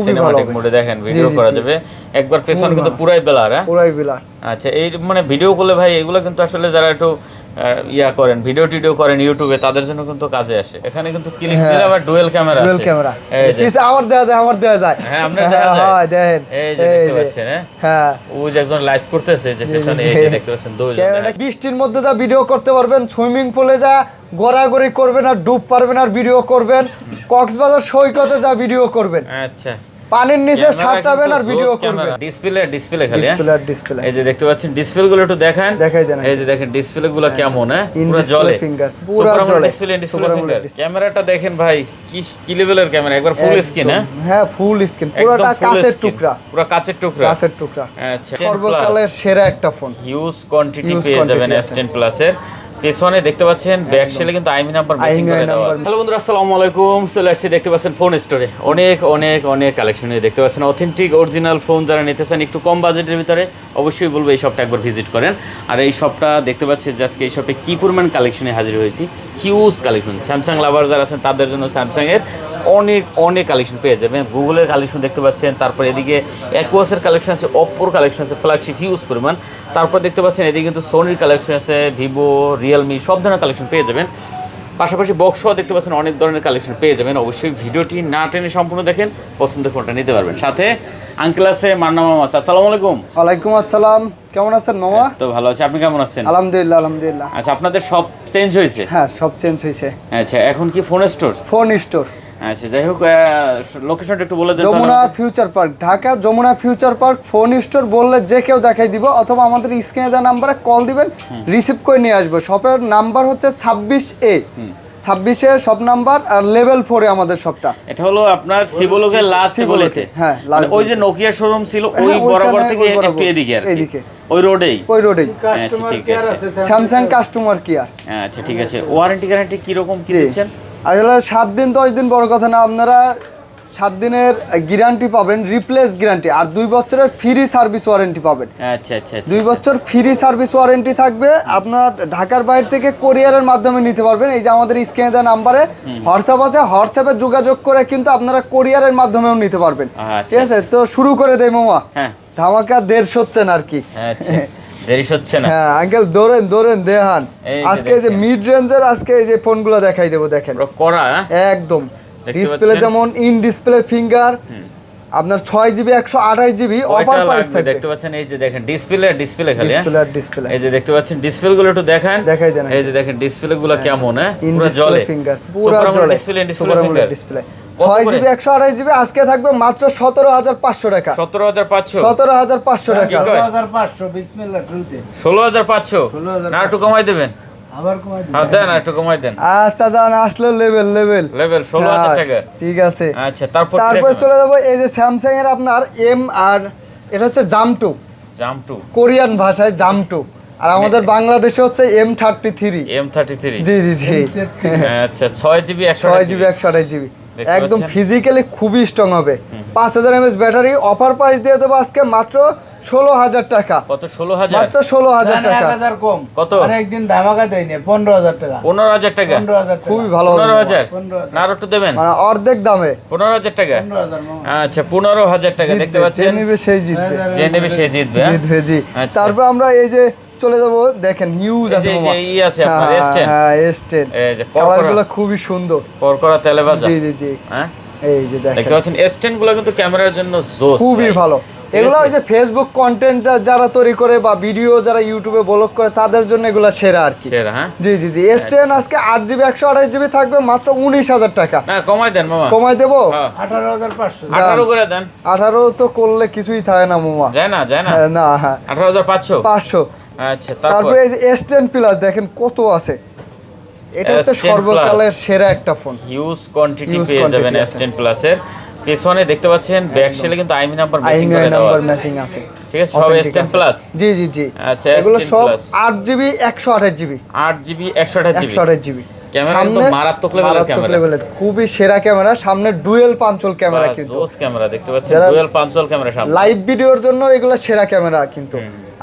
Cinematic মোডে দেখেন video করা যাবে একবার পেছন কিন্তু পুরাই ব্লার পুরাই ব্লার। আচ্ছা এই মানে ভিডিও করলে ভাই এগুলো কিন্তু আসলে যারা একটু ইয়া করেন ভিডিও টিডিও করেন ইউটিউবে তাদের জন্য কিন্তু কাজে আসে। এখানে কিন্তু ক্লিক দিলে আবার ডুয়াল ক্যামেরা আছে। ডুয়াল ক্যামেরা এই যে আমার দেয়া যায় হ্যাঁ আমরা দেখা যায় হ্যাঁ দেখেন এই যে দেখতে পাচ্ছেন হ্যাঁ ওই যে একজন লাইভ করতেছে যে পেছনে এই যে দেখতে পাচ্ছেন দুইজন বৃষ্টির মধ্যে যা ভিডিও করতে পারবেন, সুইমিং পুলে যা গড়াগড়ি করবেন আর ডুব পারবেন আর ভিডিও করবেন, কক্সবাজার সৈকতে যা ভিডিও করবেন, আচ্ছা পানির নিচে সাঁতরাবেন আর ভিডিও করবেন। ডিসপ্লে খালি ডিসপ্লে এই যে দেখতে পাচ্ছেন ডিসপ্লে গুলো একটু দেখান দেখাই দেন। এই যে দেখেন ডিসপ্লে গুলো কেমন পুরো জ্বলে ফিঙ্গার পুরো জ্বলে ডিসপ্লে ফিঙ্গার ক্যামেরাটা দেখেন ভাই কি লেভেলের ক্যামেরা একবার ফুল স্ক্রিন হ্যাঁ ফুল স্ক্রিন পুরোটা কাচের টুকরা পুরো কাচের টুকরা আচ্ছা সর্বকালের সেরা একটা ফোন হিউজ কোয়ান্টিটি পেয়ে যাবেন S10 প্লাস এর পেছনে দেখতে পাচ্ছেন ব্যাক সেলে কিন্তু আইমি নাম্বার মেসিং করে দেওয়া আছে। হ্যালো বন্ধুরা আসসালামু আলাইকুম, চলে আসছি দেখতে পাচ্ছেন ফোন স্টোরে অনেক কালেকশন দেখতে পাচ্ছেন অথেন্টিক অরিজিনাল ফোন যারা নিতে চান একটু কম বাজেটের ভিতরে অবশ্যই বলবো এই শপটা একবার ভিজিট করেন। আর এই শপটা দেখতে পাচ্ছেন যে আজকে এই শপে কি পরিমাণ কালেকশনে হাজির হয়েছি, হিউজ কালেকশন। স্যামসাং লাভার যারা আছেন তাদের জন্য স্যামসাং এর অনেক কালেকশন পেয়ে যাবেন। গুগলের কালেকশন দেখতে পাচ্ছেন, তারপর এদিকে অ্যাকুয়াসের কালেকশন আছে, অপ্পোর কালেকশন আছে ফ্ল্যাগশিপ হিউজ পরিমাণ। তারপর দেখতে পাচ্ছেন এদিকে কিন্তু সোনির কালেকশন আছে, ভিভো, রিয়েলমি সব ধরনের কালেকশন পেয়ে যাবেন। পাশাপাশি বক্সও দেখতে পাচ্ছেন অনেক ধরনের কালেকশন পেয়ে যাবেন। অবশ্যই ভিডিওটি না টেনে সম্পূর্ণ দেখেন, পছন্দ কোনটা নিতে পারবেন। সাথে আঙ্কেল আছে, মান্না মামা আছে। আসসালামু আলাইকুম। ওয়ালাইকুম আসসালাম, কেমন আছেন মামা? তো ভালো আছি, আপনি কেমন আছেন? আলহামদুলিল্লাহ। আচ্ছা আপনাদের সব চেঞ্জ হয়েছে? হ্যাঁ সব চেঞ্জ হয়েছে। আচ্ছা এখন কি ফোন স্টোর? Phone store. আচ্ছা যাই হোক লোকেশনটা একটু বলে দেন। Jamuna future park, Dhaka Jamuna future park phone store বললে যে কেউ দেখাই দিব, অথবা আমাদের স্ক্রিনে দেওয়া নাম্বারে কল দিবেন, রিসিভ করে নিয়ে আসবো। শপের নাম্বার হচ্ছে 26A 26 সব নাম্বার আর লেভেল 4 এ আমাদের শপটা। এটা হলো আপনার সিবোলকের লাস্ট গলিতে। হ্যাঁ ওই যে নোকিয়া শোরুম ছিল ওই বরাবর থেকে একটু এদিকে আর এদিকে ওই রোডেই। আচ্ছা ঠিক আছে স্যামসাং কাস্টমার কেয়ার। আচ্ছা ঠিক আছে। ওয়ারেন্টি গ্যারান্টি কি রকম কি দিচ্ছেন? আসলে 7 দিন 10 দিন বড় কথা না, আপনারা 7 দিনের গ্যারান্টি পাবেন, রিপ্লেস গ্যারান্টি, আর 2 বছরের ফ্রি সার্ভিস ওয়ারেন্টি পাবেন। আচ্ছা 2 বছর ফ্রি সার্ভিস ওয়ারেন্টি থাকবে। আপনার ঢাকার বাইরে থেকে কোরিয়ারের মাধ্যমে নিতে পারবেন। এই যে আমাদের স্ক্রিনে দেওয়া নাম্বারে হোয়াটসঅ্যাপ আছে, হোয়াটসঅ্যাপে যোগাযোগ করে কিন্তু আপনারা কোরিয়ারের মাধ্যমেও নিতে পারবেন। ঠিক আছে, তো শুরু করে দেই মামা। হ্যাঁ ধামাকা 1.5 হচ্ছে না আর কি। আচ্ছা দেরি হচ্ছে না। হ্যাঁ আঙ্কেল দৌড়েন দেখান। আজকে এই যে মিড রেঞ্জের আজকে এই যে ফোনগুলো দেখাই দেবো, দেখেন করা একদম ডিসপ্লে যেমন ইন ডিসপ্লে ফিঙ্গার, আপনার 6GB 128GB অফার প্রাইস থাকবে। দেখতে পাচ্ছেন এই যে দেখেন ডিসপ্লে খালি ডিসপ্লে এই যে দেখতে পাচ্ছেন ডিসপ্লে গুলো একটু দেখান, দেখাই দেন। এই যে দেখেন ডিসপ্লে গুলো কেমন পুরো জ্বলে জ্বলে ফিঙ্গার, পুরো জ্বলে ডিসপ্লে ফিঙ্গার। 6GB 128GB আজকে থাকবে মাত্র 17,500 টাকা। 17,500 টাকা। 17,500 বিসমিল্লাহ শুরুতে 16,500 না একটু কমাই দেবেন? আবার কমাই দিন। হ্যাঁ দেন একটু কমাই দেন। আচ্ছা জান আসলে লেভেল 16,000 টাকা। ঠিক আছে। আচ্ছা তারপর চলে যাব এই যে স্যামসাং এর আপনার এম আর এটা হচ্ছে জাম2 কোরিয়ান ভাষায় জাম2, আর আমাদের বাংলাদেশে হচ্ছে M33 জি আচ্ছা 6GB 128GB একদম ফিজিক্যালি খুবই স্ট্রং হবে। 5000 mAh ব্যাটারি, অফার প্রাইস দিয়ে দেবো আজকে মাত্র 16,000 টাকা। কত? 16,000 মাত্র 16,000 টাকা। 1000 কম কত? একদিন ধামাকা দেয় না 15,000 টাকা। 15,000 টাকা 15,000 খুবই ভালো। 15,000 না আর একটু দেবেন? মানে অর্ধেক দামে 15,000 টাকা। 15,000 আচ্ছা 15,000 টাকা দেখতে পাচ্ছেন। যে নেবে সেই জিতবে। জিতবে জি। তারপর আমরা এই যে চলে যাব, দেখেন হিউজ আছে মামা। এই আছে আপনার S10। হ্যাঁ S10 এই যে কালারগুলো খুবই সুন্দর, করকরা তেলে ভাজা। জি হ্যাঁ এই যে দেখতে পাচ্ছেন S10 গুলো কিন্তু ক্যামেরার জন্য জোস, খুবই ভালো। এগুলো ওই যে ফেসবুক কন্টেন্ট যারা তৈরি করে বা ভিডিও যারা ইউটিউবে ব্লগ করে তাদের জন্য এগুলো সেরা আর কি। সেরা হ্যাঁ জি S10 আজকে 8GB 128GB থাকবে মাত্র 19,000 টাকা। না কমাই দেন মামা। কমাই দেব 18,500 18 করে দেন। 18 তো করলে কিছুই থাকে না মামা। যায় না না 18,500। আচ্ছা তারপরে এই যে S10 প্লাস দেখেন কত আছে। এটা হচ্ছে সর্বকালের সেরা একটা ফোন। হিউজ কোয়ান্টিটি পেয়ে যাবেন S10 প্লাস এর। পেছনে দেখতে পাচ্ছেন ব্যাক সেলে কিন্তু আইমি নাম্বার মেসিং করে দেওয়া আছে। ঠিক আছে সব S10 প্লাস। জি আচ্ছা এগুলো সব 8GB 128GB 8GB 128GB camera কিন্তু মারাত্মক লেভেলের খুবই সেরা ক্যামেরা। সামনে ডুয়াল পাঞ্চল ক্যামেরা, কিন্তু জোস ক্যামেরা দেখতে পাচ্ছেন, ডুয়াল পাঞ্চল ক্যামেরা সামনে। লাইভ ভিডিওর জন্য এগুলো সেরা ক্যামেরা। কিন্তু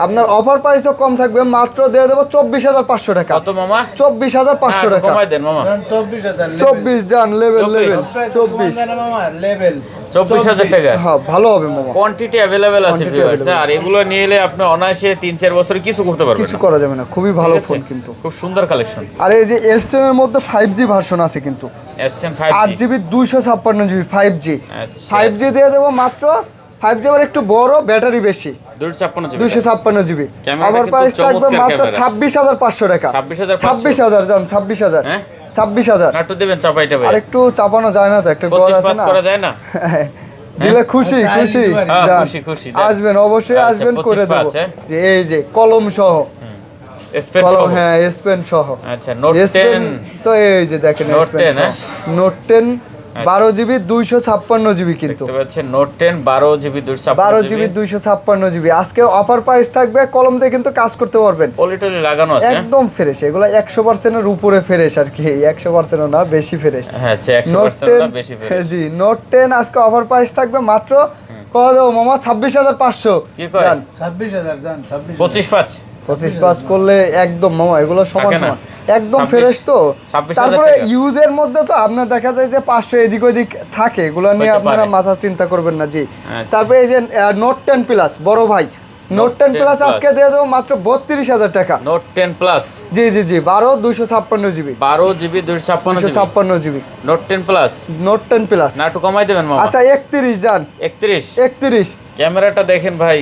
আপনার অফার প্রাইসও কম থাকবে, মাত্র দিয়ে দেবো 24,500 টাকা। কত মামা? 24,500 টাকা। কমাই দেন মামা। 24,000 24 জান লেভেল 24 মামা লেভেল 24,000 টাকা হ্যাঁ ভালো হবে মামা, কোয়ান্টিটি अवेलेबल আছে Quantity ভিউয়ার্স, available আর এগুলো নিয়ে এলে আপনি অনায়াসে 3-4 বছর কিছু করতে পারবেন কিছু না। করা যাবে না, খুবই ভালো ঠিক আছে? ফোন কিন্তু। খুব সুন্দর কালেকশন। আর এই যে S10 এর মধ্যে 5G ভার্সন আছে কিন্তু, S10 5G 8GB 256GB 5G, আচ্ছা 5G দিয়ে দেবো মাত্র, 5G আবার একটু বড়, ব্যাটারি বেশি, 256 জিবি 256GB। ক্যামেরাটা আমার কিন্তু প্রাইস থাকবে চমৎকার মাত্র ক্যামেরা। 26,500 টাকা। 26,500 26,000 জান, 26,000, হ্যাঁ 26,000। নাটু দেবেন চাপাইটা ভাই, আর একটু চাপানো যায় না তো, একটা ঘর 25 আছে পাস না, করা যায় না? দিলে খুশি হ্যাঁ, খুশি হ্যাঁ, যান। খুশি, খুশি, যান। আসবেন অবশ্যই, আচ্ছা, আসবেন 25 করে দেবো। পাঁচ, হ্যাঁ? যে এই যে কলম সহ, স্পেন কলম, সহ। হ্যাঁ S Pen সহ। আচ্ছা নোট S Pen 10 তো এই যে দেখেন Note S Pen 10, সহ। Note 10 12GB 256GB কিন্তু, দেখতে পাচ্ছেন নোট 10 12GB 12GB 256GB। আজকে অফার প্রাইস থাকবে, কলম দিয়ে কিন্তু কাজ করতে পারবেন, পলিটলি লাগানো আছে, হ্যাঁ? একদম ফ্রেশ। এগুলো 100% এর উপরে ফ্রেশ আর কি, 100% না, বেশি ফ্রেশ। হ্যাঁ আচ্ছা নোট 100% না 10 বেশি বেশি। জি নোট 10 আজকে অফার প্রাইস থাকবে মাত্র কত দেবো মামা, 26,500। কি কয়? জান 26,000 জান 26,000 25 পাঁচ 25 পাস করলে একদম মামা, এগুলো সমান থাকে না? সমান, একদম 26 ফ্রেশ তো। 26,000 তারপরে টাকা। ইউজের মধ্যে তো আপনার দেখা যায় যে 500 এদিক ওদিক থাকে, এগুলো নিয়ে হইতে আপনারা পারে। মাথা চিন্তা করবেন না জি। আচ্ছা। তারপরে এই যে নোট 10 প্লাস বড় ভাই, নোট 10 10 প্লাস Plus। আজকে দিয়ে দেবো মাত্র 32,000 টাকা। নোট 10 প্লাস জি জি জি 12 256GB 12GB 256GB 256GB note 10 plus note 10 plus. না একটু কমাই দেবেন মামা। আচ্ছা 31 জান, 31 31 ক্যামেরাটা দেখেন ভাই,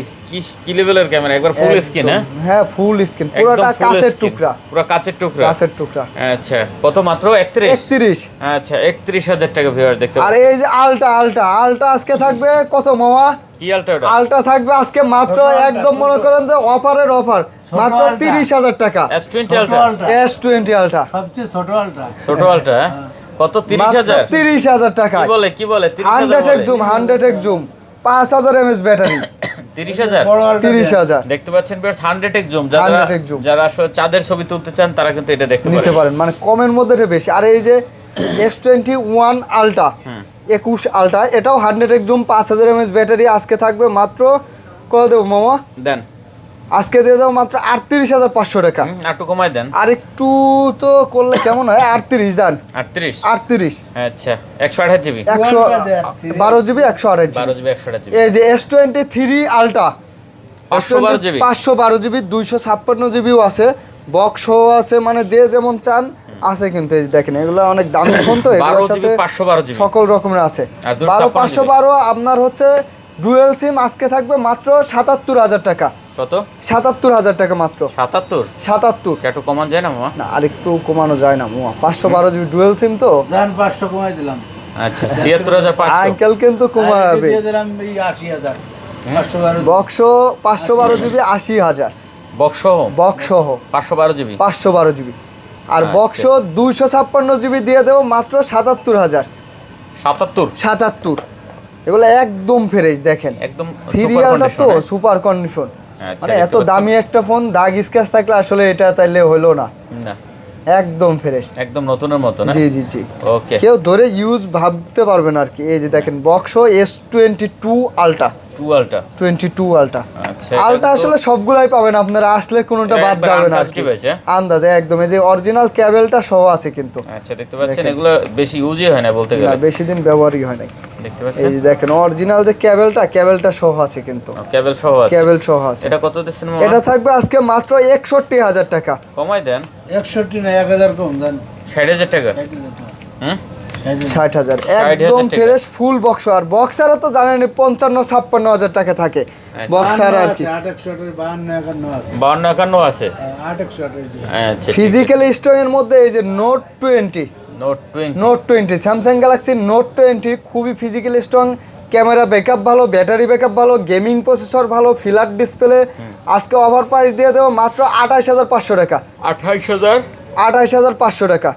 কি লেভেলের ক্যামেরা, একবার ফুল স্ক্রিন, হ্যাঁ হ্যাঁ ফুল স্ক্রিন, একদম পুরোটা full কাচের screen, টুকরা, পুরো কাচের টুকরা। কাচের টুকরা। আচ্ছা কত মাত্র 31? 31। আচ্ছা 31,000 টাকা ভিউয়ার দেখতে আর পাচ্ছেন। এই যে আলটা আলটা আলটা আজকে থাকবে কত মামা, কি আলটা ওটা? আলটা থাকবে আজকে মাত্র ছোট আলটা, একদম মনে ছোট। করেন যে অফারের অফার, ছোট মাত্র আলটা। 30,000 টাকা। S20 ছোট আলটা, আলটা। S20 আলটা সবচেয়ে ছোট আলটা ছোট আলটা, হ্যাঁ? কত মাত্র 30,000? 30,000 টাকা। কি বলে 100 30,000 এক জুম, 100 এক জুম, 5000 mAh ব্যাটারি, 30,000? বড় আলটা 30,000 দেখতে পাচ্ছেন বেশ 100 এক জুম, 100 এক zoom। যারা আসলে চাঁদের ছবি তুলতে চান তারা কিন্তু এটা দেখতে নিতে পারেন। পারেন, মানে কমের মধ্যে এটা বেশি। আর এই যে S21 আলটা 21 আলটা, এটাও 100 এক জুম, 5000 mAh ব্যাটারি, আজকে থাকবে মাত্র কত দেবো মামা, দেন আজকে দিয়ে দেবো মাত্র 38,500 টাকা। একটু কমাই দেন। আর একটু তো করলে কেমন হয়, 38 জান, 38? 38 আচ্ছা 128GB 112GB 128GB। 12GB 128GB এই যে S23 আলটা 512GB 512GB 256GBও আছে, বক্সও আছে, মানে যে যেমন চান আছে কিন্তু। এই যে দেখেন এগুলো অনেক দামি ফোন তো, এগুলোর 12GB সাথে 512GB সকল রকমের আছে। আর 12 256GB 512 আপনার হচ্ছে ডুয়েল সিম, আজকে থাকবে মাত্র 77,000 টাকা। কত? 77,000 টাকা মাত্র, 77? 77। একটু কমান যায় না মামা? না আর একটু কমানো যায় না মামা, 512GB ডুয়েল সিম তো জান 500 কমাই দিলাম। আচ্ছা 76,500। আঙ্কেল কিন্তু আর কমাবে। দিয়ে দিলাম এই 80,000 512 বক্স 512GB 80,000, বক্স বক্স সহ 512GB 512GB। আর আচ্ছা। বক্স 256GB দিয়ে দেবো মাত্র 77,000। 77? 77 এগুলো একদম ফ্রেশ, দেখেন একদম সিরিয়ালটা তো সুপার কন্ডিশন। আচ্ছা, মানে দেখতে এত পাচ্ছেন। দামি একটা ফোন, দাগ স্ক্র্যাচ থাকলে আসলে এটা তাইলে হলো না, না একদম ফ্রেশ। একদম নতুনের মতো না? জি জি জি ওকে কেউ ধরে ইউজ ভাবতে পারবেন আর কি। এই যে দেখেন বক্স S22 আলটা, 2 আলটা। 22 আলটা। আচ্ছা আলটা আসলে সবগুলাই পাবেন আপনারা, আসলে কোনোটা এটা বাদ একবার যাবে না আর untouched কি। device, হ্যাঁ? আন্দাজে একদম, এই যে অরিজিনাল কেবলটা সহ আছে কিন্তু, আচ্ছা দেখতে পাচ্ছেন দেখেন। এগুলো বেশি ইউজই হয় না বলতে না গেলে, বেশি দিন ব্যবহারই হয় নাই। দেখতে এই পাচ্ছেন যে দেখেন অরিজিনাল যে কেবলটা সহ আছে কিন্তু, কেবল সহ আছে। কেবল সহ আছে। এটা কত দিচ্ছেন মামা? এটা থাকবে আজকে মাত্র 61,000 টাকা। কমাই দেন। 61 না 1000 কম জান 60,000 টাকা। 1000 টাকা। হুম 60,000 60,000 একদম টাকা। Fresh full box. আর বক্সারও তো জানেন 55-56,000 টাকা থাকে বক্সার আর কি। 861 52 আছে 52-51 আছে। 861 আচ্ছা ফিজিক্যাল স্টোরের মধ্যে এই যে note 20, note 20 note 20 Samsung Galaxy note 20 খুবই ফিজিক্যাল স্ট্রং, ক্যামেরা ব্যাকআপ ভালো, ব্যাটারি ব্যাকআপ ভালো, গেমিং প্রসেসর ভালো, ফ্ল্যাট ডিসপ্লে। আজকে ওভার প্রাইস দিয়ে দেবো মাত্র 28,500 টাকা। 28,000? 28,500 টাকা।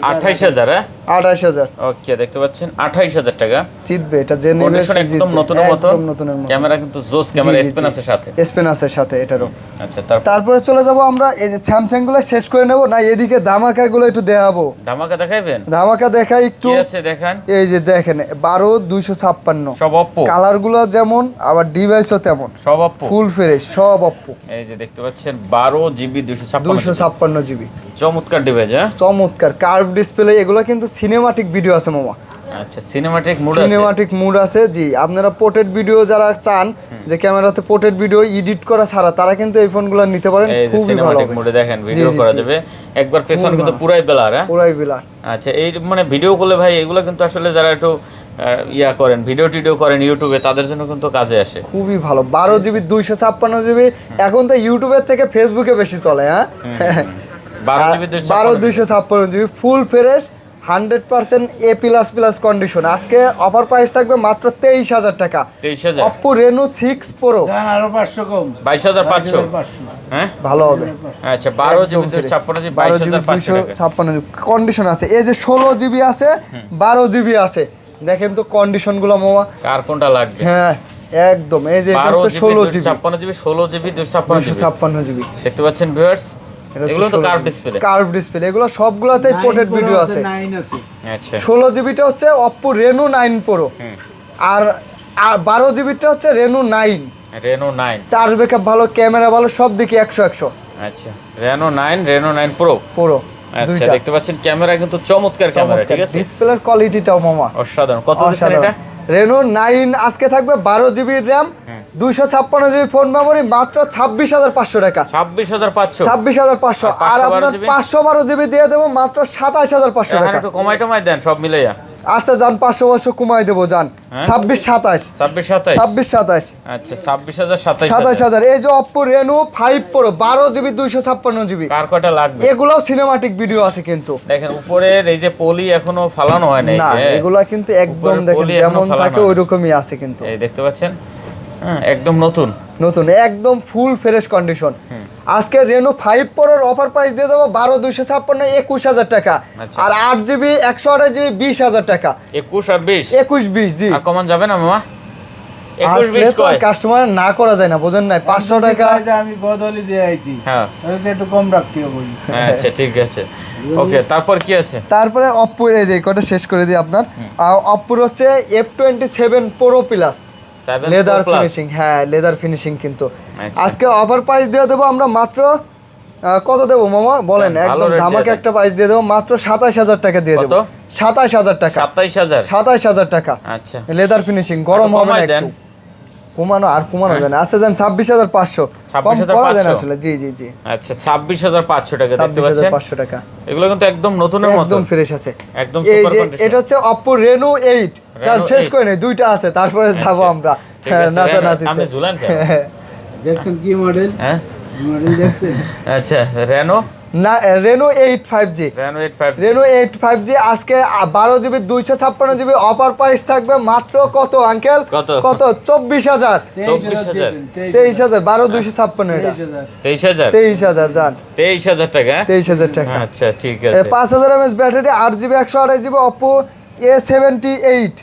28,000 হ্যাঁ 28,000 ওকে দেখতে পাচ্ছেন 28,000 টাকা। জিতবে এটা, যে নেবে কন্ডিশন সে একদম জিতবে। নতুনের মতো, একদম নতুনের মতো। ক্যামেরা কিন্তু জোস ক্যামেরা, স্পেন আছে সাথে। স্পেন আছে সাথে এটারও। আচ্ছা তারপর তারপরে চলে যাব আমরা এই যে স্যামসাং গুলো শেষ করে নেব না, এদিকে ধামাকা গুলো একটু দেখাবো। ধামাকা দেখাইবেন? ধামাকা দেখাই একটু। কি আছে দেখান। এই যে দেখেন 12-256 সব অপ্পো, কালার গুলো যেমন, আবার ডিভাইসও তেমন, সব অপ্পো। ফুল ফ্রেশ সব অপ্পো। এই যে দেখতে পাচ্ছেন 12GB 256 256GB চমৎকার ডিভাইস, হ্যাঁ চমৎকার কার্ভ ডিসপ্লে। এগুলো কিন্তু সিনেমাটিক ভিডিও আছে মামা, আচ্ছা সিনেমাটিক মুড আছে। সিনেমাটিক মুড আছে জি। আপনারা পোর্ট্রেট ভিডিও যারা চান যে ক্যামেরাতে পোর্ট্রেট ভিডিও এডিট করা ছাড়া, তারা কিন্তু এই ফোনগুলো নিতে পারেন, এই যে খুবই ভালো সিনেমাটিক হবে। মোডে দেখেন ভিডিও জি, করা জি। যাবে। একবার পেছন কিন্তু পুরাই ব্লার। হ্যাঁ পুরাই বিলার। আচ্ছা এই মানে ভিডিও করলে ভাই এগুলো কিন্তু আসলে যারা একটু ইয়া করেন ভিডিও টিডিও করেন ইউটিউবে, তাদের জন্য কিন্তু কাজে আসে। খুবই ভালো। 12GB 256GB এখন তো ইউটিউবের থেকে ফেসবুকে বেশি চলে। হ্যাঁ 12GB 256GB full fresh 100% A++ condition. আজকে অফার প্রাইস থাকবে মাত্র 23,000 টাকা। 23,000 Oppo Reno 6 Pro। জান আরো 500 কম। 22,500। 500 হ্যাঁ ভালো হবে। আচ্ছা 12GB 256GB 22,500 টাকা। 256GB কন্ডিশন আছে। এই যে 16GB আছে, 12GB আছে। দেখেন তো কন্ডিশন গুলো মামা। কার কোনটা লাগবে? হ্যাঁ একদম। এই যে এটা হচ্ছে 16GB 256GB 16GB 256GB 256GB। দেখতে পাচ্ছেন ভিউয়ার্স, এগুলো তো কার্ভ ডিসপ্লে। কার্ভ ডিসপ্লে এগুলো সবগুলাতেই পোর্ট্রেট ভিডিও আছে। 9 আছে। আচ্ছা 16GBটা হচ্ছে Oppo Reno 9 Pro। আর 12GBটা হচ্ছে Reno 9। Reno 9। চার্জ ব্যাকআপ ভালো, ক্যামেরা ভালো, সব দিকে 100 আচ্ছা Reno 9 Reno 9 Pro। পুরো আচ্ছা দুইটা। দেখতে পাচ্ছেন ক্যামেরা কিন্তু চমৎকার ক্যামেরা, ঠিক আছে ডিসপ্লের কোয়ালিটিটাও মামা অসাধারণ। কত দিচ্ছেন এটা? Reno 9 আজকে থাকবে 12GB RAM 256GB phone memory মাত্র 26,500 টাকা। 26,500। 26,500। আর আপনার 512GB দিয়ে দেবো মাত্র 27,500 এখন টাকা। একটু কমাই টমাই দেন সব মিলাইয়া। আচ্ছা যান 500 কমাই দেবো যান। 26,27 26,27। 26,27 আচ্ছা 26,000 27,000। এই যে Oppo Reno 5 Pro 12GB 256GB। কার কয়টা লাগবে? এগুলাও সিনেমাটিক ভিডিও আছে কিন্তু। দেখেন উপরের এই যে পলি এখনো ফালানো হয় নাই। না এগুলা কিন্তু একদম উপরের দেখেন পলি এখনো যেমন ফালানো থাকে হয়নি। ওইরকমই আছে কিন্তু। এই দেখতে পাচ্ছেন, হ্যাঁ একদম নতুন। নতুন একদম ফুল ফ্রেশ কন্ডিশন। আজকে Reno 5 Pro এর অফার প্রাইস দিয়ে দেবো 12,256 21,000 টাকা। আচ্ছা। আর 8GB 128GB 20,000 টাকা। 21 আর 20 21-20 জি। আর কমান যাবে না মামা? 21 আসলে 20 তো কয়? কাস্টমার না করা যায় না, বুঝেন নাই 500 টাকা। যে আমি বদলি দিয়ে আইছি। হ্যাঁ তাহলে একটু কম রাখতে হবে। আচ্ছা ঠিক আছে ওকে। তারপর কি আছে? তারপরে Oppo এই যে কটা শেষ করে দিই আপনার। Oppo হচ্ছে F27 Pro Plus 7 leather Pro Plus। Finishing. হ্যাঁ লেদার ফিনিশিং কিন্তু। আচ্ছা। আজকে অফার প্রাইস দিয়ে দেবো আমরা মাত্র কত দেবো মামা বলেন? ভালো একদম rate দিয়ে ধামাকে দেন। একটা প্রাইস দিয়ে দেবো মাত্র 27,000 টাকা দিয়ে কত? দেবো। 27,000 টাকা। 27,000। 27,000 টাকা আচ্ছা লেদার ফিনিশিং। গরম একটু হবে না কমাই দেন। একটু। কমানো আর কমানো যায় না। আচ্ছা যান 26,500 কম করা যায় না 26,500 আসলে। জি জি জি আচ্ছা 26,500 টাকা দেখতে পাচ্ছেন। 26,500 টাকা এগুলো কিন্তু একদম নতুনের মতো, একদম ফ্রেশ আছে। একদম এই সুপার যে কন্ডিশন। এটা হচ্ছে Oppo Reno 8। যান Reno শেষ 8 করে নেই, দুইটা আছে তারপরে যাবো আমরা। ঠিক হ্যাঁ আছে, নাচা Reno- নাচি। আপনি ঝুলান কেন? দেখছেন কি মডেল? হ্যাঁ মডেল দেখছেন? আচ্ছা Reno না Reno 8 5G। Reno 8 5G। Reno 8 5G আজকে 12GB 256GB অফার প্রাইস থাকবে মাত্র কত আঙ্কেল? কত? কত 24,000 24,000 23,000 12,256 এটা 23,000 23,000 জান 23,000 টাকা। 23,000 টাকা। আচ্ছা ঠিক আছে 5000 mAh battery 8GB 128GB Oppo A78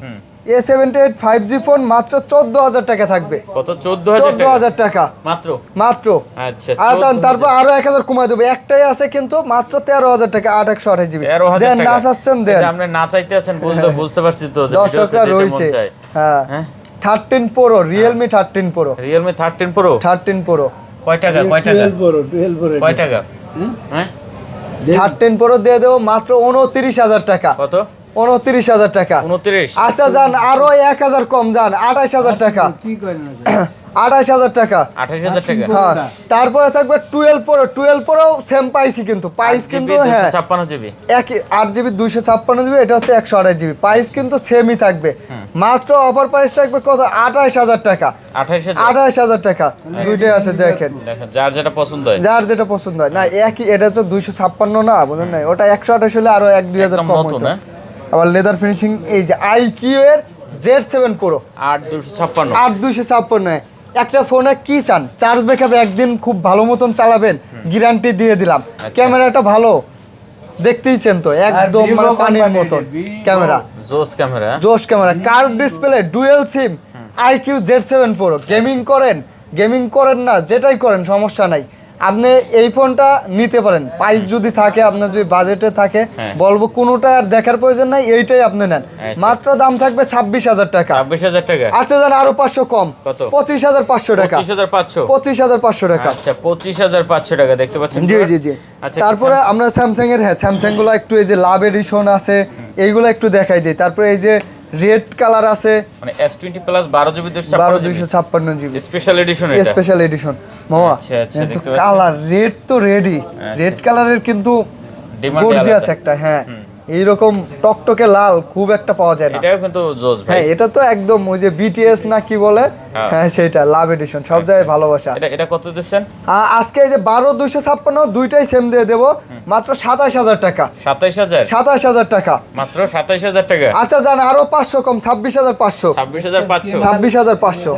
A78 5G phone মাত্র 14,000 টাকা থাকবে। কত? 14,000 টাকা 14,000 টাকা মাত্র। মাত্র। আচ্ছা আর 14,000 তারপর আরো 1000 কমাই দেবো। একটাই আছে কিন্তু মাত্র 13,000 টাকা 8 128GB 13,000 দেন টাকা। না চাচ্ছেন এই দেন। যে আপনি না চাইতে আছেন বুঝতে পারছি তো যে দর্শকরা ভিডিওতে দিতে মন রয়েছে। চায়। হ্যাঁ হ্যাঁ 13 Pro Realme 13 Pro Realme 13 Pro 13 Pro কয় টাকা? 12 Pro 12 Pro কয় টাকা? হ্যাঁ 13 Pro দিয়ে দেবো মাত্র 29,000 টাকা। কত? 29,000 টাকা। 29। আচ্ছা যান আরো 1,000 কম যান 28,000 টাকা। কি করেন না? 28,000 টাকা। 28,000 টাকা। হ্যাঁ তারপরে থাকবে 12 Pro সেম পাইছি কিন্তু প্রাইস কিন্তু হ্যাঁ 56GB। একই 8GB 256GB এটা হচ্ছে 128GB প্রাইস কিন্তু সেমই থাকবে। মাত্র অফার প্রাইস থাকবে কত? 28,000 টাকা। 28,000 28,000 টাকা দুইটাই আছে দেখেন দেখেন যার যেটা পছন্দ হয়। যার যেটা পছন্দ হয়। না একই এটা হচ্ছে 256 না বুঝলেন না, ওটা 128 হলে আরো 1-2,000 একদম কম নতুন, হতো। হ্যাঁ? আবার লেদার ফিনিশিং এই যে IQ এর Z7 Pro 8,256। 8,256 একটা ফোনে কি চান? চার্জ ব্যাকআপ একদিন খুব ভালো মতন চালাবেন, গ্যারান্টি দিয়ে দিলাম। ক্যামেরাটা ভালো দেখতেইছেন তো একদম Vivo মানে পানির company মতন র, Vivo। ক্যামেরা। জোস ক্যামেরা। জোশ ক্যামেরা কার্ভ ডিসপ্লে ডুয়েল সিম IQ Z7 Pro গেমিং করেন না যেটাই করেন সমস্যা নাই। আপনি এই ফোনটা নিতে পারেন, প্রাইস যদি থাকে আপনার যদি বাজেটে থাকে, হ্যাঁ। বলবো কোনোটা আর দেখার প্রয়োজন নাই, এইটাই আপনি নেন। আচ্ছা। মাত্র দাম থাকবে 26,000 টাকা। 26,000 টাকা। আচ্ছা জান আরো 500 কম, কত? 25,500 টাকা। 25,500। 25,500 টাকা। আচ্ছা 25,500 টাকা দেখতে পাচ্ছেন। জি জি জি। আচ্ছা তারপরে আমরা স্যামসাং এর, হ্যাঁ স্যামসাং গুলো একটু এই যে লাভ এডিশন আছে, এইগুলো একটু দেখাই দিই। তারপরে এই যে রেড কালার আছে, মানে S20 plus 12GB 12,256 GB special edition এটা। স্পেশাল এডিশন মামা। আচ্ছা, আচ্ছা, কিন্তু দেখতে পাচ্ছি। কালার রেড তো রেডি, রেড কালারের কিন্তু ডিমান্ড গর্জিয়াস একটা, হ্যাঁ এইরকম টকটকে লাল খুব একটা পাওয়া যায় না। এটাও কিন্তু জোস ভাই। হ্যাঁ এটা তো একদম ওই যে বিটিএস না কি বলে, হ্যাঁ। হ্যাঁ সেটা লাভ এডিশন, সব জায়গায় ভালোবাসা। এটা কত দিচ্ছেন? আজকে এই যে 12,256 দুইটাই সেম দিয়ে দেবো মাত্র 27,000 টাকা। 27,000? 27,000 টাকা মাত্র 27,000 টাকা। আচ্ছা জান আরো 500 কম, 26,500। 26,500। 26,500।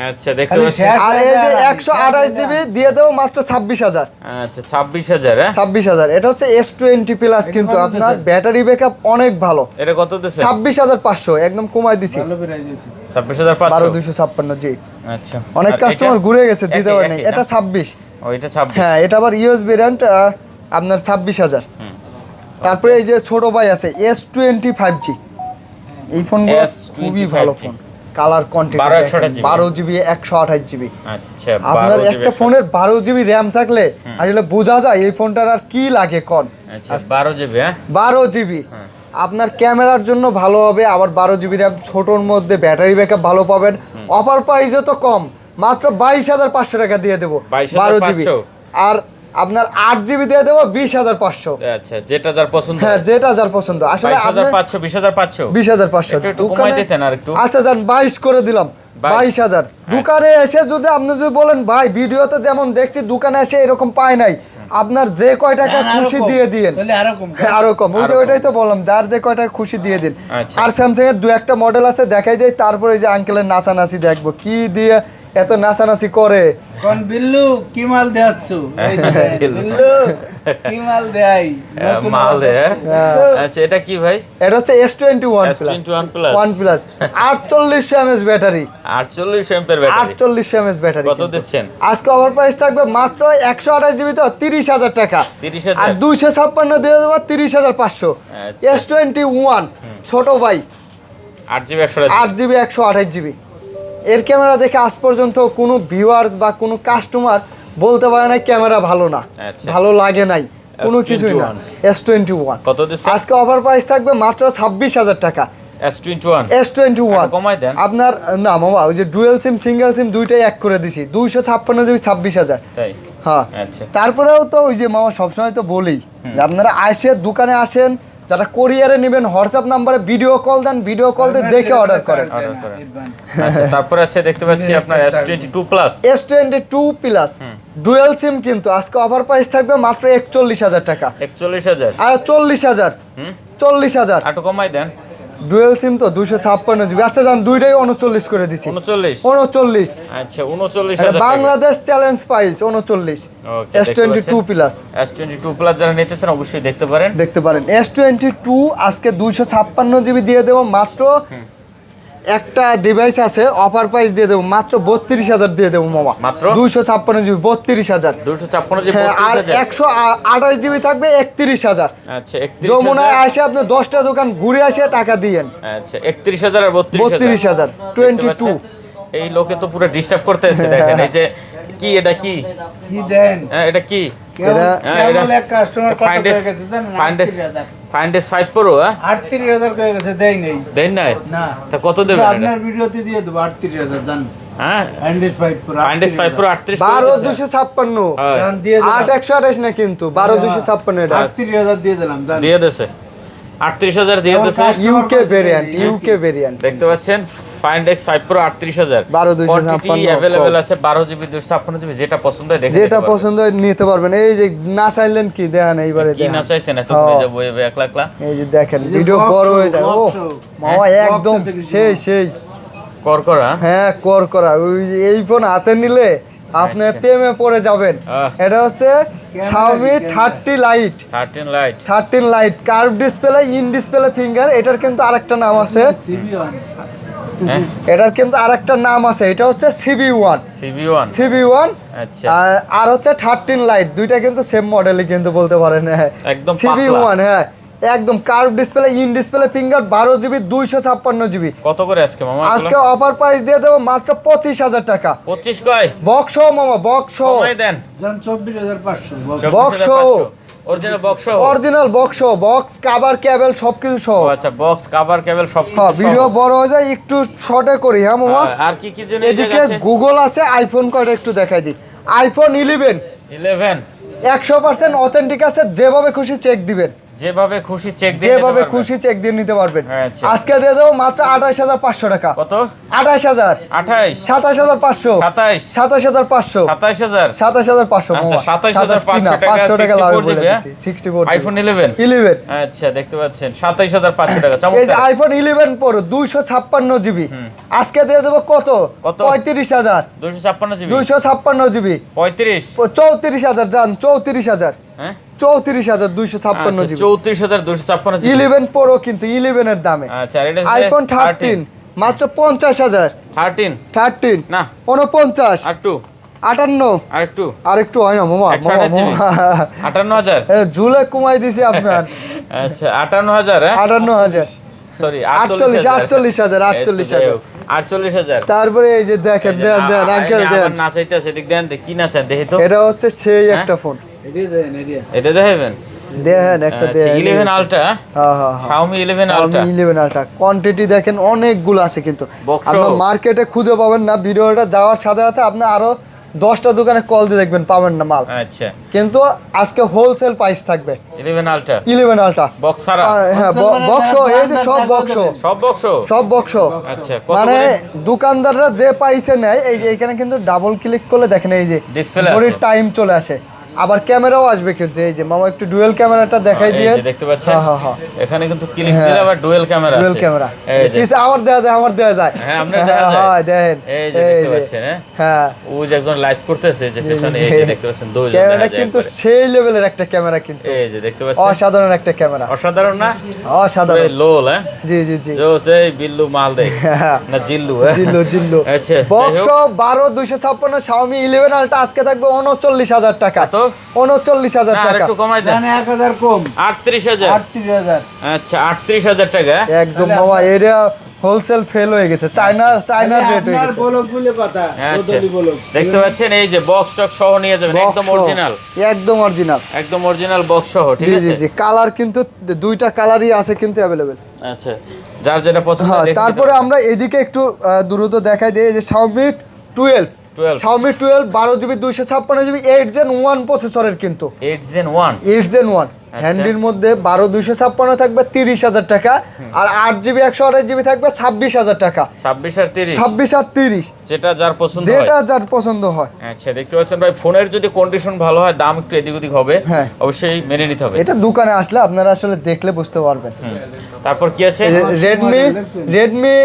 আচ্ছা দেখতে পাচ্ছেন। আর এই যে 128 জিবি দিয়ে দেবো মাত্র 26,000। আচ্ছা 26,000। হ্যাঁ 26,000। এটা হচ্ছে S20 প্লাস, কিন্তু আপনার ব্যাটারি ব্যাকআপ অনেক ভালো। এটা কত দিচ্ছেন? 26,500 একদম কমাই দিছি। ভালো প্রাইস আছে। 26,500। 12,256 জি। আচ্ছা অনেক আর কাস্টমার এটা? ঘুরে গেছে, দিতে একই, পারে নাই। একই না? এটা 26। ও এটা 26। হ্যাঁ এটা আবার ইউএস ভেরিয়েন্ট, আপনার 26,000। তারপরে এই যে ছোট ভাই আছে S20 5G, এই ফোনগুলো S20 খুবই ভালো 5G phone, colour content 12 12 GB 128 GB. আচ্ছা আপনার 12 একটা ফোনের 12 জিবি র্যাম থাকলে আসলে বোঝা যায় এই ফোনটার আর কি লাগে কোন। আচ্ছা 12 জিবি। হ্যাঁ 12 জিবি আপনার ক্যামেরার জন্য ভালো হবে, আবার 12 জিবি র্যাম, ছোটোর মধ্যে ব্যাটারি ব্যাকআপ ভালো পাবেন। অফার প্রাইসও তো কম, মাত্র 22,500 টাকা দিয়ে দেবো 12 জিবি। 22,500? আর আপনার 8 জিবি দিয়ে দেবো 20,500। আচ্ছা যেটা যার পছন্দ। হ্যাঁ যেটা যার পছন্দ। আসলে আপনি 22,500 20,500 20,500 একটু কমাই দিতেন আর একটু। আচ্ছা যান 22 করে দিলাম, 22,000। দোকানে এসে যদি আপনি যদি বলেন ভাই ভিডিওতে যেমন দেখছি দোকানে এসে এরকম পায় নাই, আপনার যে কয় টাকা খুশি দিয়ে দিন, তাহলে আরো কম। আরো কম। ওই যে ওইটাই তো বললাম, যার যে কয় টাকা খুশি দিয়ে দিন। আচ্ছা। আর স্যামসাং এর দু একটা মডেল আছে দেখাই দেয়, তারপরে এই যে আঙ্কেলের নাচানাচি দেখবো, কি দিয়ে এত নাচানাচি করে। কোন বিল্লু কি মাল দেয়াচ্ছ? এই যে বিল্লু কি মাল দেয়? নতুন মাল দে। হ্যাঁ। আচ্ছা এটা কি ভাই? এটা হচ্ছে S21 S21 plus। 1 plus 4800 mAh battery, 48 এমপের ব্যাটারি। 4800 mAh battery. কত দিচ্ছেন? আজকে ওভার প্রাইস থাকবে মাত্র 128 জিবি তো 30,000 টাকা। 30,000? আর 256 দিয়ে দেবো 30,500। আচ্ছা। S21 ছোট ভাই 8 জিবি 128 8 জিবি 128 জিবি। এর ক্যামেরা দেখে আজ পর্যন্ত কোনো ভিউয়ার্স বা কোনো কাস্টমার বলতে পারে না ক্যামেরা ভালো না, আচ্ছা। ভালো লাগে নাই, কোনো কিছুই না। S21 কত দিচ্ছেন? আজকে অফার প্রাইস থাকবে মাত্র 26,000 টাকা। S21 S21 কমাই দেন। আপনার না মামা, ওই যে ডুয়েল সিম সিঙ্গেল সিম দুইটাই এক করে দিছি, 256 জিবি 26,000। তাই? হ্যাঁ আচ্ছা। তারপরেও তো ওই যে মামা সবসময় তো বলি যে আপনারা আসে দোকানে আসেন, যারা কোরিয়ারে নেবেন হোয়াটসঅ্যাপ নাম্বারে ভিডিও কল দেন, ভিডিও কল দিয়ে দেখে অর্ডার করেন। আচ্ছা তারপরে আছে দেখতে পাচ্ছি আপনার S22 plus. S22 plus dual সিম, কিন্তু আজকে অফার প্রাইস থাকবে মাত্র 41,000 টাকা। 41,000? আর 40,000, 40,000 একটু কমাই দেন। ডুয়েল সিম তো 256 জিবি। আচ্ছা যান দুইটাই 39 করে দিছি। 39? 39 আচ্ছা 39,000 বাংলাদেশ চ্যালেঞ্জ প্রাইস 39। ওকে S22 প্লাস S22 প্লাস যারা নিতেছেন অবশ্যই দেখতে পারেন। দেখতে পারেন। S22 আজকে 256 জিবি দিয়ে দেবো মাত্র, একটা ডিভাইস আছে অফার প্রাইস দিয়ে দেবো মাত্র 32,000 দিয়ে দেবো মামা। মাত্র 256 জিবি 32,000। 256 জিবি হ্যাঁ, আর 32,000? 128 জিবি থাকবে 31,000। আচ্ছা 31,000? যমুনায় আসে আপনি 10টা দোকান ঘুরে আসে টাকা দিয়েন। আচ্ছা 31,000 আর 32,000। 32,000 এই লোকে তো পুরো ডিস্টার্ব করতেছে দেখেন। এই যে কি এটা কি? কি দেন? হ্যাঁ এটা কি? কেবল এক কাস্টমার কত Findex হয়ে গেছে জানেন? Findex 5 Pro? 38,000 হয়ে গেছে, দেই নাই। দেন নাই? না। তা কত দেবেন এটা? আপনার ভিডিওতে দিয়ে দেব 38,000 জান। হ্যাঁ Findex 5 Pro। Findex 5 Pro 38 12,256 হয়। জান দিয়ে দিলাম। 8,128 না, কিন্তু 12,256 এটা 38,000 দিয়ে দিলাম জান। দিয়ে দেছে 38,000 দিয়ে দেছে। ইউকে ভেরিয়েন্ট, ইউকে ভেরিয়েন্ট দেখতে পাচ্ছেন Findex 5 Pro 38,000। 12,256 কোয়ান্টিটি अवेलेबल আছে 12 জিবি 256 জিবি, যেটা পছন্দ হয় দেখে যেটা পছন্দ হয় নিতে পারবেন। এই যে না চাইলেন কি দেখেন এইবারে কি না দেখেন, চাইছেন এত হ্যাঁ। যাব একলা একলা। এই যে দেখেন এই যে ভিডিও box বড় show, হয়ে যায়। ও box show। মামা হ্যাঁ, একদম box show থেকে সেই সেই কর করা। হ্যাঁ কর করা। ওই যে এই ফোন হাতে নিলে আপনি আচ্ছা। প্রেমে পড়ে যাবেন। এটা হচ্ছে Xiaomi 30 Lite, 13 light. 13 Lite curve display, in display finger. এটার কিন্তু আরেকটা নাম আছে CB1 হ্যাঁ এটার কিন্তু আরেকটা নাম আছে, এটা হচ্ছে CB1 CB1 আচ্ছা আর হচ্ছে 13 লাইট, দুইটা কিন্তু সেম মডেলই কিন্তু বলতে পারেন। হ্যাঁ একদম CB1, হ্যাঁ একদম curve display, in display finger, 12GB 256GB। কত করে আজকে মামা? আজকে অফার প্রাইস দিয়ে দেবো মাত্র 25,000 টাকা। 25 কয়? বক্স মামা, বক্স কমাই দেন। 24,500 box original box original box, box cover cable সবকিছু সহ। আচ্ছা বক্স কভার কেবল সব হ্যাঁ, ভিডিও বড় হয়ে যায়, একটু শর্টে করি। হ্যাঁ মামা, আর কি কি জন্য এদিকে গুগল আছে, আইফোন কয়টা একটু দেখাই দিই। আইফোন 11 100% অথেন্টিক আছে, যেভাবে খুশি চেক দিবেন, যেভাবে খুশি চেক দিয়ে যেভাবে খুশি চেক দিয়ে নিতে পারবেন। আচ্ছা। আজকে দিয়ে দেবো মাত্র 28,500 টাকা। কত? 28,000 28 27,500 27 27,500 27000 27,500 আচ্ছা 27500 টাকা 500 টাকা 64 লাগবে জিবি 64 আইফোন 11 11। আচ্ছা দেখতে পাচ্ছেন 27500 টাকা এই যে চমৎকার আইফোন 11 প্রো 256GB আজকে দিয়ে দেবো কত? কত? 35,000 256 জিবি 256GB 35 34,000 জান 34,000 হ্যাঁ 34,000 256GB 34256 জিবি 11 প্রো কিন্তু 11 এর দামে। আচ্ছা আর এটা আইফোন 13 মাত্র 50,000 13 না 49 আর একটু 58 আরেকটু আরেকটু হয় না মামা 58000 ঝুলে কমাই দিছি আপনার। আচ্ছা 58000 হ্যাঁ 58,000 সরি 48,000 তারপরে এই যে দেখেন দেন আঙ্কেল দেন নাচাইতেছে এদিক দেন কি নাচান দেখি তো এটা হচ্ছে সেই একটা ফোন, এটা দেখাবেন দেখেন একটা আচ্ছা, 11 আলট্রা হ্যাঁ হ্যাঁ Xiaomi 11 আলট্রা 11 আলট্রা কোয়ান্টিটি দেখেন অনেকগুলো আছে কিন্তু Box আপনি সহ। মার্কেটে খুঁজে পাবেন না, ভিডিওটা যাওয়ার সাথে সাথে আপনি আরো 10টা দোকানে কল দিয়ে দেখবেন পাবেন না মাল, আচ্ছা কিন্তু আজকে হোলসেল প্রাইস থাকবে 11 আলট্রা 11 আলট্রা বক্স ছাড়া হ্যাঁ বক্স, এই যে সব বক্স, সব বক্স আচ্ছা কত মানে করে দোকানদাররা যে পাইছে নেয়, এই যে এখানে কিন্তু ডাবল ক্লিক করলে দেখেন এই যে Display ঘড়ির আছে। টাইম চলে আসে, আবার ক্যামেরাও আসবে কিন্তু এই যে মামা একটু ডুয়েল ক্যামেরাটা দেখাই এই দিয়ে। যে দেখতে পাচ্ছেন হ্যাঁ, হ্যাঁ। এখানে কিন্তু ক্লিক দিলে আবার ডুয়াল ক্যামেরা আছে ডুয়েল ক্যামেরা এই যে আমার দেওয়া যায় হ্যাঁ আপনার দেখা যায় হ্যাঁ দেখেন এই যে দেখতে পাচ্ছেন হ্যাঁ হ্যাঁ ও যে একজন লাইভ করতেছে যে পেছনে এই যে দেখতে পাচ্ছেন দুইজন দেখা ক্যামেরা যায় কিন্তু একবারে। সেই লেভেলের একটা ক্যামেরা কিন্তু এই যে দেখতে পাচ্ছেন অসাধারণ একটা ক্যামেরা, অসাধারণ না অসাধারণ। লোল হ্যাঁ জি জি জি जो से बिल्लू माल दे হ্যাঁ। না জিল্লু হ্যাঁ জিল্লু আচ্ছা বক্স 12 256 Xiaomi 11 আলট্রা আজকে থাকবে 39,000 টাকা। তো 39,000 আর টাকা একটু কমাই দেন 1000 কম 38000 38,000 আচ্ছা 38000 টাকা একদম বাবা, এরিয়া হোলসেল ফেল হয়ে গেছে, চায়নার রেট হয়ে আপনার গেছে। বলক বলে কথা আচ্ছা বদলি বলক দেখতে পাচ্ছেন এই যে বক্স টক সহ নিয়ে যাবেন একদম Box সহ, অরিজিনাল একদম অরিজিনাল বক্স সহ ঠিক জি আছে জি জি কালার কিন্তু দুইটা কালারই আছে কিন্তু অ্যাভেলেবেল। আচ্ছা যার যেটা পছন্দ হ্যাঁ, দেখে তারপরে নিতে আমরা এদিকে একটু দ্রুত দেখাই দিই, এই যে Xiaomi 12 12 Xiaomi 12 12GB 256GB 8 Gen 1 প্রসেসরের কিন্তু 8 Gen 1 8 Gen 1 হ্যান্ডির মধ্যে 12 256 থাকবে 30,000 টাকা, আর 8GB 128GB থাকবে 26,000 টাকা। 26 আর 30 26 আর 30 যেটা যার পছন্দ হয় যেটা যার পছন্দ হয়। আচ্ছা দেখতে পাচ্ছেন ভাই ফোনের যদি কন্ডিশন ভালো হয় দাম একটু এদিক ওদিক হবে হ্যাঁ। অবশ্যই মেনে নিতে হবে এটা দোকানে আসলে আপনারা আসলে দেখলে বুঝতে পারবেন। হুম। তারপর কি আছে রেডমি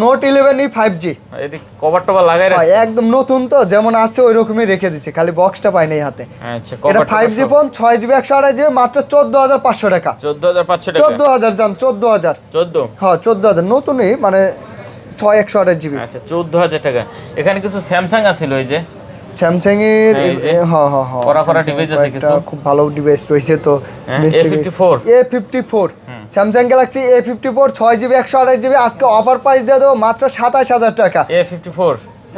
নোট 11e 5G এদিক কভার টভার লাগাই রাখছে একদম নতুন, তো যেমন আছে ওই রকমই রেখে দিচ্ছে, খালি বক্সটা পাই নাই হাতে। আচ্ছা এটা cover 5G phone 6GB 128GB মাত্র 14,500 টাকা। 14500 টাকা 14,000 জান 14,000 14 হ্যাঁ 14,000 নতুনই মানে 6 128GB। আচ্ছা 14000 টাকা এখানে কিছু স্যামসাং আছিল ওই যে স্যামসাং এর এই যে হ্যাঁ হ্যাঁ হ্যাঁ করা Samsung device এর আছে কয়েকটা কিছু। খুব ভালো ডিভাইস রয়েছে তো হ্যাঁ, মিস্ত্রি- A54 A54 Samsung Galaxy A54 6GB 128GB আজকে অফার প্রাইস দিয়ে দেবো মাত্র 27,000 টাকা। A54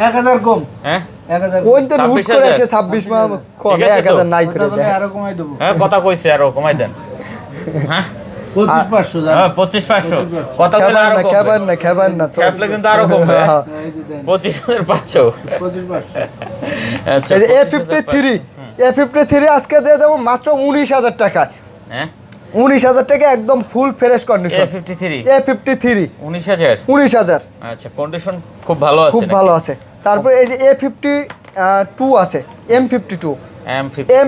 1000 কম হ্যাঁ 1000 কোন তো লুট করে 26,000 এসে 26 মা কম ঠিক আছে তো? 1000 নাই করে কথা বলে দেয়। আরো কমাই দেবো হ্যাঁ কথা কইছে আরো কমাই দেন হ্যাঁ 25,500 জান হ্যাঁ 25,500 কথা বলে আরো কমবে খাবার না তো ক্যাপলে কিন্তু আরো কমবে হ্যাঁ। এই যে দেন 25,500 25,500 আচ্ছা এই যে A53 আজকে দিয়ে দেবো মাত্র 19,000 টাকা। হ্যাঁ 19,000 টাকা একদম full fresh condition. A53 A53 19000 19,000 আচ্ছা কন্ডিশন খুব ভালো আছে খুব ভালো আছে। তারপরে এই যে A52 আছে M52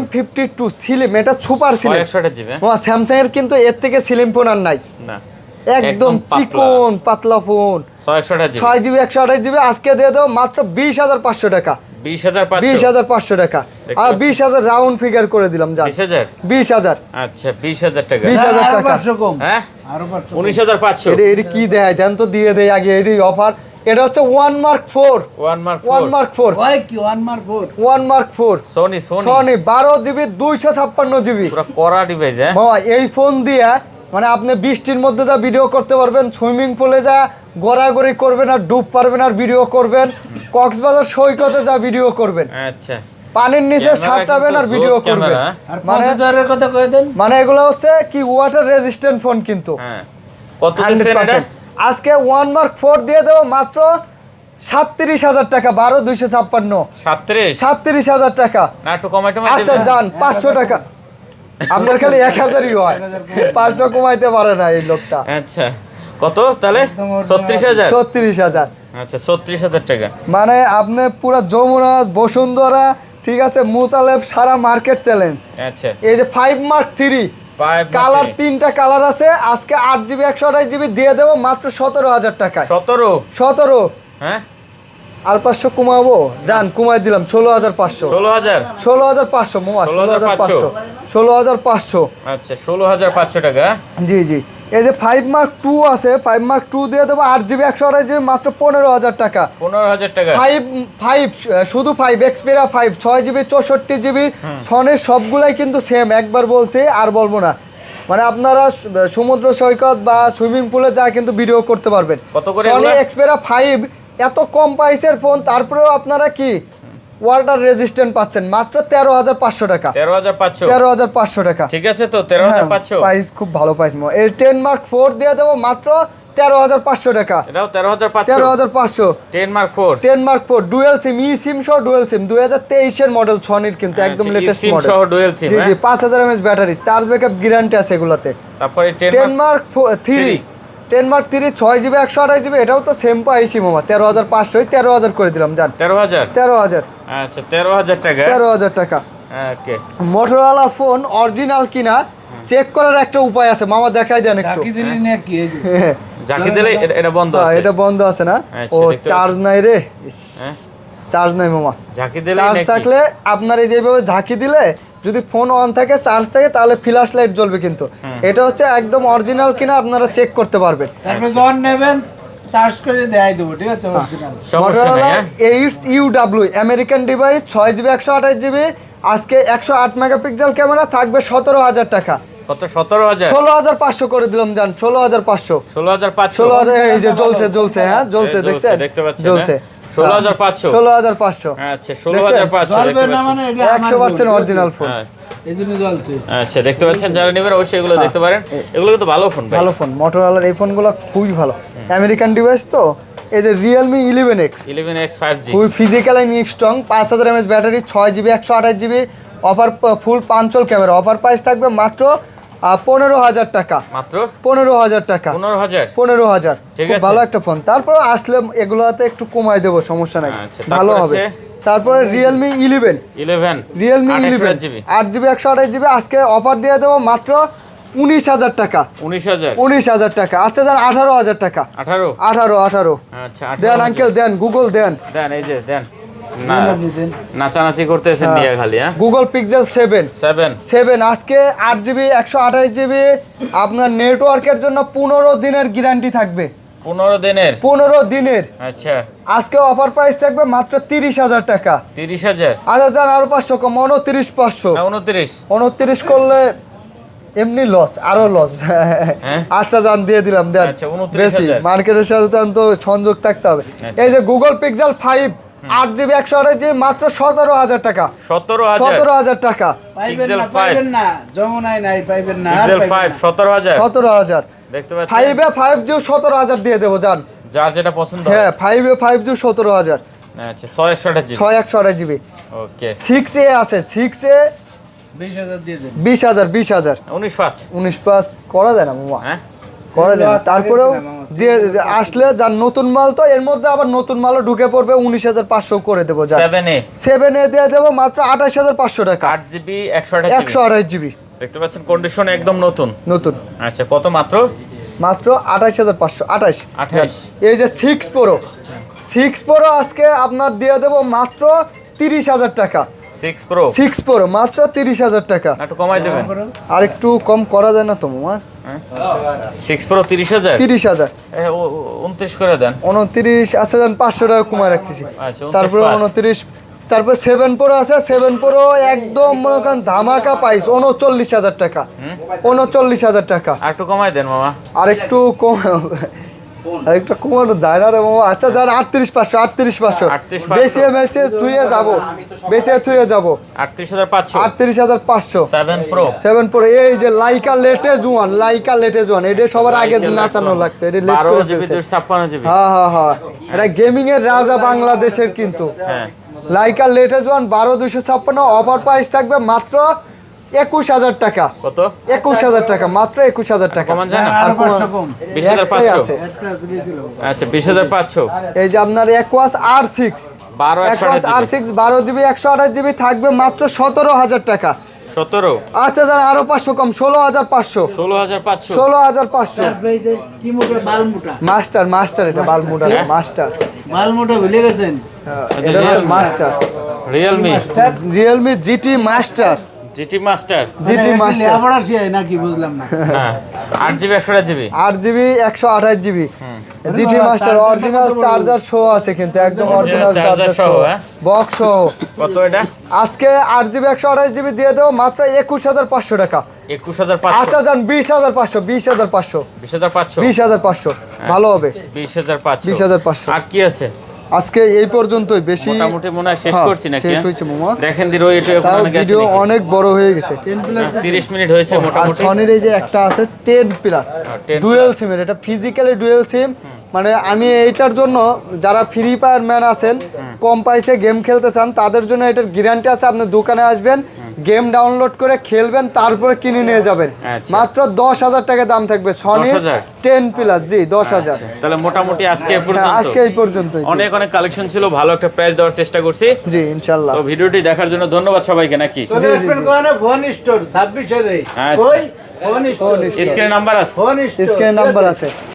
M52 স্লিম, এটা সুপার স্লিম। 100 জিবি স্যামসাং এর কিন্তু এর থেকে স্লিম ফোন আর নাই, না একদম চিকন পাতলা ফোন। 100 জিবি 6GB 128GB আজকে দিয়ে দেবো মাত্র 20,500 টাকা। 20,500 20,500 টাকা আর 20,000 রাউন্ড ফিগার করে দিলাম জান 20,000 20,000 আচ্ছা 20,000 টাকা 20,000 আরো টাকা 500 কম হ্যাঁ আরো 500 19,500 এটি কি দেয় দেন তো দিয়ে দেয় আগে এটি অফার এটা হচ্ছে 1 মার্ক 4 1 মার্ক 1 মার্ক 4 ওই কি 1 mark 4 1 mark 4 Sony Sony 12 GB 256 GB পুরো কড়া ডিভাইস হ্যাঁ বাবা এই ফোন দিয়ে মানে আপনি বৃষ্টির মধ্যে যা ভিডিও করতে পারবেন সুইমিং পুলে যা গড়াগড়ি করবেন আর ডুব পারবেন আর ভিডিও করবেন কক্সবাজার সৈকতে যা ভিডিও করবেন আচ্ছা পানির নিচে ক্যামেরা সাঁতরাবেন আর কিন্তু ভিডিও জোস করবেন ক্যামেরা। আর মানে 5000 এর কথা কই দেন মানে এগুলো হচ্ছে কি ওয়াটার রেজিস্ট্যান্ট ফোন কিন্তু হ্যাঁ কত দিচ্ছেন এটা 100% আজকে 1 মার্ক 4 দিয়ে দেবো মাত্র 37,000 টাকা 12,256 37 37,000 টাকা না একটু কমাই টমাই আচ্ছা দিবেন? যান 500 টাকা আপনার খালি 1,000ই হয় 500 কমাইতে পারে না এই লোকটা আচ্ছা কত তাহলে একদম original। 36,000 36,000 আচ্ছা 36,000 টাকা মানে আপনি পুরা যমুনা বসুন্ধরা ঠিক আছে মুতালেব সারা মার্কেট চ্যালেঞ্জ আচ্ছা এই যে 5 মার্ক 3 5 কালার 3টা কালার আছে আজকে 8 জিবি 128 জিবি দিয়ে দেবো মাত্র 17,000 টাকায় 17 17 হ্যাঁ আর 500 কমাবো যান কমাই দিলাম 16,500 16,000 16,500 মোয়া 16,500 16,500 আচ্ছা 16,500 টাকা জি জি এই যে 5 মার্ক 2 আছে 5 মার্ক 2 দিয়ে দেবো 8 জিবি 128 জিবি মাত্র 15,000 টাকা 15,000 টাকা 5 শুধু 5 এক্সপেরা 5 6 জিবি 64 জিবি সনের সবগুলাই কিন্তু সেম একবার বলছি আর বলবো না মানে আপনারা সমুদ্র সৈকত বা সুইমিং পুলে যা কিন্তু ভিডিও করতে পারবেন কত করে সনি এগুলা? এক্সপেরা 5 এত কম প্রাইসের ফোন তারপরেও আপনারা কি ওয়াটার রেজিস্ট্যান্ট পাচ্ছেন মাত্র 13,500 টাকা 13,500 13,500 টাকা ঠিক আছে তো 13,500 প্রাইস খুব ভালো প্রাইস এই 10 মার্ক 4 দিয়ে দেবো মাত্র 13,500 টাকা এটাও 13,500 13,500 10 মার্ক 4 10 মার্ক 4 ডুয়াল সিম ই সিম সহ ডুয়াল সিম 2023 এর মডেল সনির কিন্তু একদম আচ্ছা, লেটেস্ট eSIM মডেল সহ dual SIM, জি জি হ্যাঁ? 5000 mAh battery charge backup guarantee আছে এগুলাতে তারপরে 10 10 mark mark 3 10 mark 3 6 GB 128 GB এটাও তো সেম প্রাইসই মামা 13,500 13,000 করে দিলাম জান 13,000 13,000 আচ্ছা 13,000 টাকা 13,000 টাকা ওকে মোটরোলা ফোন অরিজিনাল কিনা চেক করার একটা উপায় আছে মামা দেখাই দেন একটু চাকি দিলি না কি এই যে যাকে দিলে এটা বন্ধ হ্যাঁ, আছে এটা বন্ধ আছে না আচ্ছা, ও দেখতে চার্জ নাই রে হ্যাঁ চার্জ নাই মামা যাকে দিলে চার্জ নাকি থাকলে আপনার এই যেভাবে ঝাঁকি দিলে যদি ফোন অন থাকে চার্জ থাকে তাহলে ফ্ল্যাশ লাইট জ্বলবে কিন্তু এটা হচ্ছে একদম অরিজিনাল কিনা আপনারা চেক করতে পারবেন তারপরে যখন নেবেন সার্চ করে দেখাই দেবো ঠিক আছে অরিজিনাল সমস্যা নাই হ্যাঁ? Eights ইউডাব্লিউ American device 6 GB 128 GB আজকে 108 মেগাপিক্সেল ক্যামেরা থাকবে 17,000 টাকা কত 17,000 16,500 করে দিলাম জান 16,500 16,500 16,000 এই যে জ্বলছে হ্যাঁ জ্বলছে এই দেখছেন দেখতে পাচ্ছেন জ্বলছে 16,500 16,500 আচ্ছা 16,500 জ্বলবে দেখতে না পাচ্ছেন মানে এটা আমার 100% অরিজিনাল ফোন হ্যাঁ এই জন্য জ্বলছে আচ্ছা দেখতে পাচ্ছেন যারা নেবেন অবশ্যই এগুলো দেখতে পারেন এগুলো কিন্তু ভালো ফোন ভাই ভালো ফোন মোটরোলার এই ফোনগুলো খুবই ভালো আমেরিকান ডিভাইস তো এই যে রিয়েলমি 11X 11X 5G খুবই physically strong 5000 mAh battery 6 GB 128 GB offer full পাঞ্চল camera offer price থাকবে মাত্র 15,000 টাকা মাত্র 15,000 টাকা 15,000 15,000 ঠিক খুব আছে। ভালো একটা ফোন তারপর আসলে এগুলোতে একটু কমাই দেবো সমস্যা নাই আচ্ছা, ভালো তারপর হবে আছে? তারপরে রিয়েলমি 11 11 রিয়েলমি 8 11 8 জিবি 128 জিবি আজকে অফার দিয়ে দেবো মাত্র 19,000 টাকা 19,000 19,000 টাকা আচ্ছা যান 18,000 টাকা 18 18 আচ্ছা দেন 18 আঙ্কেল দেন গুগল দেন দেন এই যে দেন না আপনি দেন। নাচানাচি করতেছেন নিয়ে খালি হ্যাঁ গুগল পিক্সেল 7 7 আজকে 8 জিবি 128 জিবি আপনার নেটওয়ার্কের জন্য 15 দিনের গ্যারান্টি থাকবে 15 দিনের 15 দিনের আচ্ছা আজকে অফার প্রাইস থাকবে মাত্র 30,000 টাকা 30,000 আচ্ছা যান আরো 500 কম 29,500 না 29 29 করলে এমনি লস আরো লস হ্যাঁ? আচ্ছা জান দিয়ে দিলাম দেন আচ্ছা, 29,000 বেশি মার্কেটের সাথে তো সংযোগ থাকতে হবে আচ্ছা। এই যে গুগল পিক্সেল 5 8 জিবি 128 জিবি মাত্র 17,000 টাকা 17,000 17,000 টাকা পাইবেন Pixel না 5 পাইবেন না যমুনায় নাই পাইবেন না আর পিক্সেল পাইবেন 5 17,000 17,000 দেখতে পাচ্ছেন 5 এ 5 জিও 17,000 দিয়ে দেবো জান যার যেটা পছন্দ হয়। হ্যাঁ 5 এ 5 জিও 17,000 আচ্ছা 6 জিবি 6 128 জিবি ওকে 6 এ আছে 6 এ 20,000 দিয়ে দেন 20,000 19.5 19 পাস করা যায় না মামা হ্যাঁ করা যায় না। এগুলো তারপরেও আগে দিলাম আমার। দিয়ে আসলে যার নতুন মাল তো এর মধ্যে আবার নতুন মালও ঢুকে পড়বে 19,500 করে দেবো যা 7A 7 এ দিয়ে দেবো মাত্র 28,500 টাকা 8 জিবি 128 জিবি 128 জিবি দেখতে পাচ্ছেন কন্ডিশন একদম নতুন নতুন আচ্ছা কত মাত্র মাত্র 28,500 28 28 এই যে 6 প্রো আজকে আপনার দিয়ে দেবো মাত্র 30,000 টাকা। 6 Pro 6 Pro মাত্র 30,000 টাকা। একটু কমাই দেবেন। আর একটু কম করা যায় না তো মামা? 6 Pro 30,000 30,000 29 করে দেন। 29 আচ্ছা দেন 500 টাকা কমায় রাখতেছি। আচ্ছা, 29 তারপরে 29, তারপর 7 Pro আছে, 7 Pro একদম মনে করেন ধামাকা প্রাইস 39,000 টাকা। 39,000 টাকা। আর একটু কমাই দেন মামা। আর একটু কম, আর একটু কমানো যায় না রে মামা। আচ্ছা যান 38,500, 38,500 38,500 বেঁচে বেঁচে তুইয়ে যাবো, বেঁচে তুইয়ে যাবো। 38,500 38,500 7 Pro 7 Pro। এই যে Laika latest one, Laika latest one, এটা সবার আগে নাচানো লাগতো, এটা লেট 12 করে জিবি ফেলছে। 256 জিবি। হ্যাঁ এটা গেমিং এর রাজা বাংলাদেশের কিন্তু। হ্যাঁ Laika latest one 12,256 offer price থাকবে মাত্র 21,000 টাকা। কত? 21,000 টাকা, মাত্র 21,000 টাকা। কমান যায় না? আর আরো 500 কম। 20,500 একটাই আছে। একটা আছে বেশি লোক। আচ্ছা 20,500 এই যে আপনার Aquos R6, 12 Aquos 128 R6 12 GB 128 GB থাকবে মাত্র 17,000 টাকা। 17 আচ্ছা যান আরো 500 কম, 16,500। 16,500 16,500 তারপরে এই যে কি মোটা বাল মোটা, মাস্টার এটা বালমুডা মাস্টার। বাল মোটা ভুলে গেছেন। এটা হচ্ছে master, Realme Realme GT master, GT Master GT master. লেখাপড়া শিখায় নাকি বুঝলাম না। হ্যাঁ 8GB 128GB 8GB 128 GB GT master. Original charger সহ আছে কিন্তু, একদম অরিজিনাল চার্জার চার্জার সহ, সহ, হ্যাঁ? বক্স সহ। কত এটা? আজকে 8GB 128 জিবি দিয়ে দেবো মাত্র 21,500 টাকা। 21,500 আচ্ছা যান 20,500, 20,500, 20,500 20,500 ভালো হবে। 20,500 20,500 আর কি আছে? আজকে এই পর্যন্তই, বেশি মোটামুটি মনে হয় শেষ হ্যাঁ, করছি নাকি? শেষ হ্যাঁ? হয়েছে মামা। দেখেন দিরো এটা এখন তাও অনেক আছে ভিডিও নাকি? অনেক বড় হয়ে গেছে। 30 মিনিট হয়েছে আর মোটামুটি। সনির এই যে একটা আছে 10 প্লাস 10 ডুয়েল সিমের, এটা ফিজিক্যালি ডুয়েল সিম। মানে আমি এইটার জন্য যারা ফ্রি ফায়ার ম্যান আছেন, কম প্রাইসে গেম খেলতে চান, তাদের জন্য এটার গ্যারান্টি আছে। আপনি দোকানে আসবেন, গেম ডাউনলোড করে খেলবেন, তারপরে কিনে নিয়ে যাবেন। আচ্ছা। মাত্র 10,000 টাকা দাম থাকবে সনির 10,000? 10 প্লাস, জি 10,000। তাহলে মোটামুটি আজকে এই পর্যন্ত। আজকে এই পর্যন্তই, জি। অনেক কালেকশন ছিল, ভালো একটা প্রাইস দেওয়ার চেষ্টা করছি। জি ইনশাআল্লাহ। তো ভিডিওটি দেখার জন্য ধন্যবাদ সবাইকে নাকি? চলে আসবেন কোনে ফোন স্টোর 26 এ। আচ্ছা। কই ফোন স্টোর, স্ক্রিনে নাম্বার আছে। ফোন স্টোর স্ক্রিনে নাম্বার আছে।